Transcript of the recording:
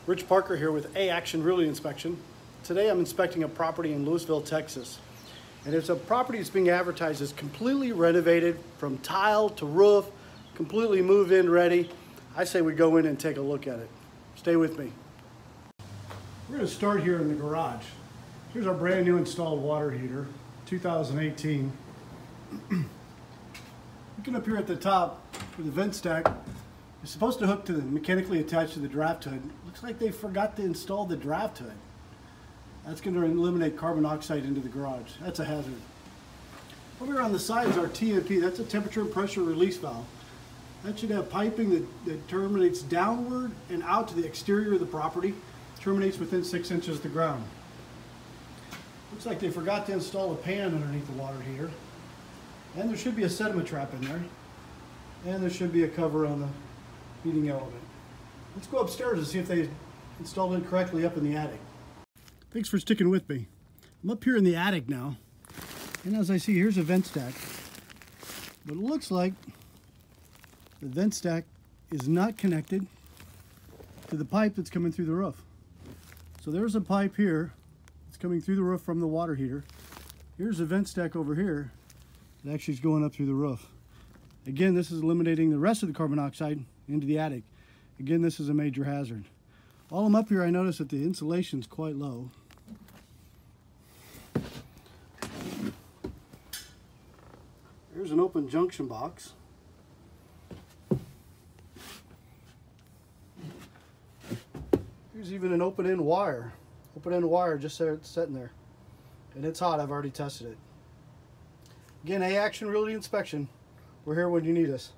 Rich Parker here with A-Action Realty Inspection. Today I'm inspecting a property in Louisville, Texas. And it's a property that's being advertised as completely renovated from tile to roof, completely move-in ready. I say we go in and take a look at it. Stay with me. We're going to start here in the garage. Here's our brand new installed water heater, 2018. Looking up here at the top with the vent stack, it's supposed to hook to the mechanically attached to the draft hood. Looks like they forgot to install the draft hood. That's going to eliminate carbon dioxide into the garage. That's a hazard. Over here on the side is our TMP. That's a temperature and pressure release valve. That should have piping that terminates downward and out to the exterior of the property. Terminates within 6 inches of the ground. Looks like they forgot to install a pan underneath the water heater. And there should be a sediment trap in there. And there should be a cover on the heating element. Let's go upstairs and see if they installed it correctly up in the attic. Thanks for sticking with me. I'm up here in the attic now. And as I see, here's a vent stack. But it looks like the vent stack is not connected to the pipe that's coming through the roof. So there's a pipe here that's coming through the roof from the water heater. Here's a vent stack over here that actually is going up through the roof. Again, this is eliminating the rest of the carbon dioxide into the attic. Again, this is a major hazard. While I'm up here, I notice that the insulation is quite low. There's an open junction box. There's even an open-end wire. Open-end wire just there, it's sitting there. And it's hot, I've already tested it. Again, A-Action Realty Inspection. We're here when you need us.